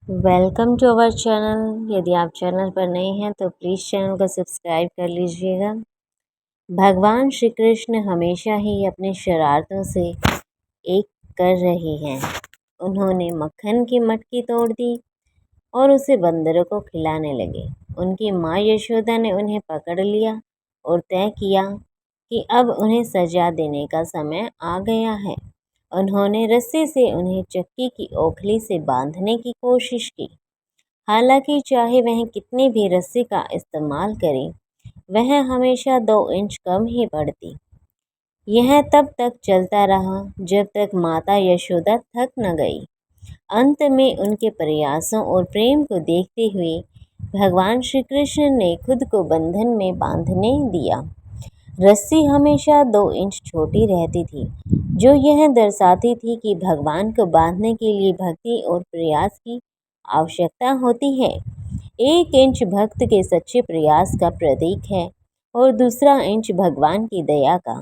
Welcome to our channel. यदि आप channel पर नए हैं तो प्लीज़ चैनल को सब्सक्राइब कर लीजिएगा। भगवान श्री कृष्ण हमेशा ही अपने शरारतों से एक कर रहे हैं। उन्होंने मक्खन की मटकी तोड़ दी और उसे बंदरों को खिलाने लगे। उनकी माँ यशोदा ने उन्हें पकड़ लिया और तय किया कि अब उन्हें सजा देने का समय आ गया है। उन्होंने रस्सी से उन्हें चक्की की ओखली से बांधने की कोशिश की। हालांकि चाहे वह कितनी भी रस्सी का इस्तेमाल करे, वह हमेशा 2 इंच कम ही पड़ती। यह तब तक चलता रहा जब तक माता यशोदा थक न गई। अंत में उनके प्रयासों और प्रेम को देखते हुए भगवान श्री कृष्ण ने खुद को बंधन में बांधने दिया। रस्सी हमेशा 2 इंच छोटी रहती थी, जो यह दर्शाती थी कि भगवान को बांधने के लिए भक्ति और प्रयास की आवश्यकता होती है। 1 इंच भक्त के सच्चे प्रयास का प्रतीक है और दूसरा इंच भगवान की दया का।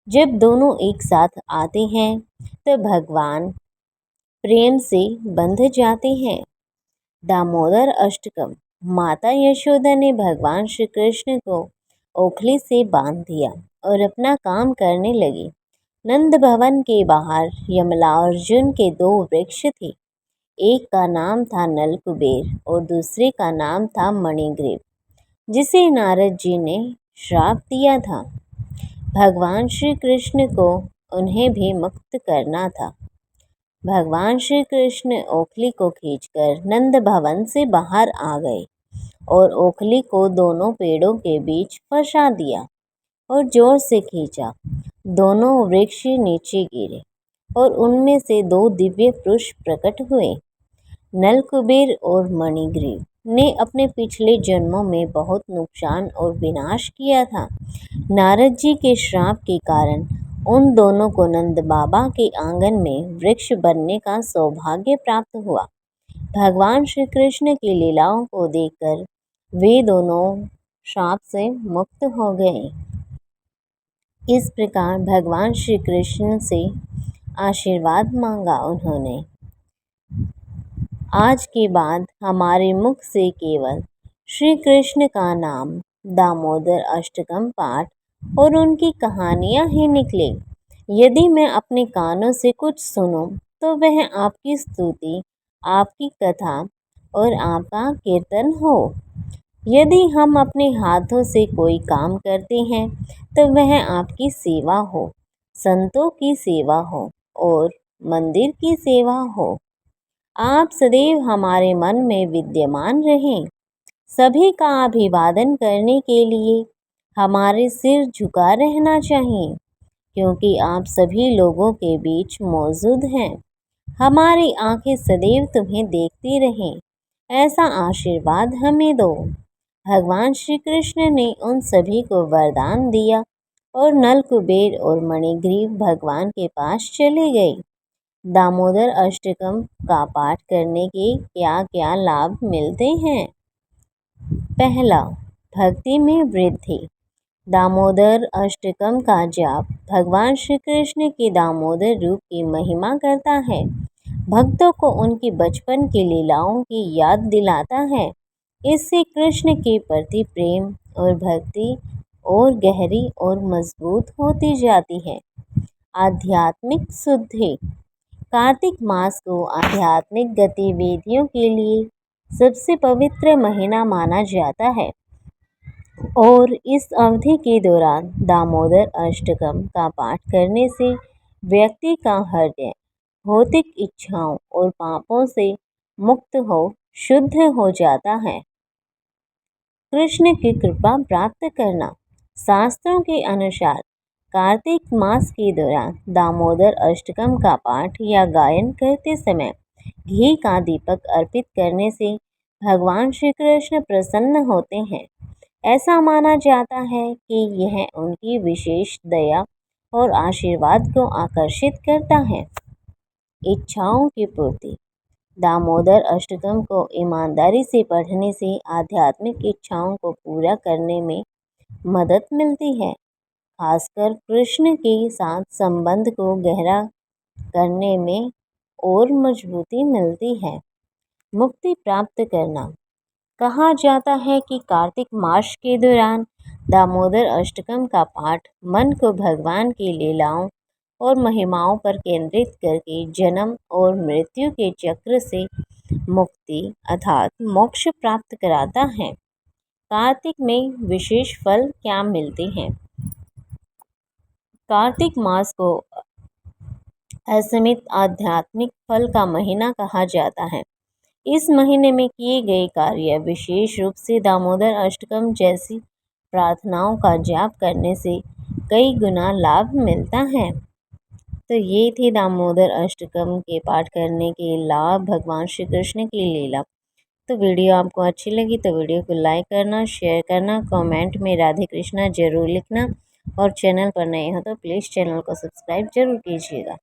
जब दोनों एक साथ आते हैं तो भगवान प्रेम से बंध जाते हैं। दामोदर अष्टकम। माता यशोदा ने भगवान श्री कृष्ण को ओखली से बांध दिया और अपना काम करने लगी। नंद भवन के बाहर यमलार्जुन के 2 वृक्ष थे। एक का नाम था नलकुबेर और दूसरे का नाम था मणिग्रीव, जिसे नारद जी ने श्राप दिया था। भगवान श्री कृष्ण को उन्हें भी मुक्त करना था। भगवान श्री कृष्ण ओखली को खींचकर नंद भवन से बाहर आ गए और ओखली को दोनों पेड़ों के बीच फंसा दिया और जोर से खींचा। दोनों वृक्ष नीचे गिरे और उनमें से 2 दिव्य पुरुष प्रकट हुए। नलकुबेर और मणिग्रीव ने अपने पिछले जन्मों में बहुत नुकसान और विनाश किया था। नारद जी के श्राप के कारण उन दोनों को नंद बाबा के आंगन में वृक्ष बनने का सौभाग्य प्राप्त हुआ। भगवान श्री कृष्ण की लीलाओं को देखकर वे दोनों श्राप से मुक्त हो गए। इस प्रकार भगवान श्री कृष्ण से आशीर्वाद मांगा उन्होंने। आज के बाद हमारे मुख से केवल श्री कृष्ण का नाम, दामोदर अष्टकम पाठ और उनकी कहानियाँ ही निकले। यदि मैं अपने कानों से कुछ सुनूं तो वह आपकी स्तुति, आपकी कथा और आपका कीर्तन हो। यदि हम अपने हाथों से कोई काम करते हैं तो वह आपकी सेवा हो, संतों की सेवा हो और मंदिर की सेवा हो। आप सदैव हमारे मन में विद्यमान रहें। सभी का अभिवादन करने के लिए हमारे सिर झुका रहना चाहिए, क्योंकि आप सभी लोगों के बीच मौजूद हैं। हमारी आंखें सदैव तुम्हें देखती रहें, ऐसा आशीर्वाद हमें दो। भगवान श्री कृष्ण ने उन सभी को वरदान दिया और नलकुबेर और मणिग्रीव भगवान के पास चले गए। दामोदर अष्टकम का पाठ करने के क्या क्या लाभ मिलते हैं? पहला, भक्ति में वृद्धि। दामोदर अष्टकम का जाप भगवान श्री कृष्ण के दामोदर रूप की महिमा करता है। भक्तों को उनकी बचपन की लीलाओं की याद दिलाता है। इससे कृष्ण के प्रति प्रेम और भक्ति और गहरी और मजबूत होती जाती है। आध्यात्मिक शुद्धि। कार्तिक मास को आध्यात्मिक गतिविधियों के लिए सबसे पवित्र महीना माना जाता है और इस अवधि के दौरान दामोदर अष्टकम का पाठ करने से व्यक्ति का हृदय भौतिक इच्छाओं और पापों से मुक्त हो शुद्ध हो जाता है। कृष्ण की कृपा प्राप्त करना। शास्त्रों के अनुसार कार्तिक मास के दौरान दामोदर अष्टकम का पाठ या गायन करते समय घी का दीपक अर्पित करने से भगवान श्री कृष्ण प्रसन्न होते हैं। ऐसा माना जाता है कि यह उनकी विशेष दया और आशीर्वाद को आकर्षित करता है। इच्छाओं की पूर्ति। दामोदर अष्टकम को ईमानदारी से पढ़ने से आध्यात्मिक इच्छाओं को पूरा करने में मदद मिलती है। खासकर कृष्ण के साथ संबंध को गहरा करने में और मजबूती मिलती है। मुक्ति प्राप्त करना। कहा जाता है कि कार्तिक मास के दौरान दामोदर अष्टकम का पाठ मन को भगवान की लीलाओं और महिमाओं पर केंद्रित करके जन्म और मृत्यु के चक्र से मुक्ति अर्थात मोक्ष प्राप्त कराता है। कार्तिक में विशेष फल क्या मिलते हैं? कार्तिक मास को असीमित आध्यात्मिक फल का महीना कहा जाता है। इस महीने में किए गए कार्य, विशेष रूप से दामोदर अष्टकम जैसी प्रार्थनाओं का जाप करने से कई गुना लाभ मिलता है। तो ये थी दामोदर अष्टकम के पाठ करने के लाभ, भगवान श्री कृष्ण की लीला। तो वीडियो आपको अच्छी लगी तो वीडियो को लाइक करना, शेयर करना, कमेंट में राधे कृष्णा जरूर लिखना और चैनल पर नए हो तो प्लीज़ चैनल को सब्सक्राइब जरूर कीजिएगा।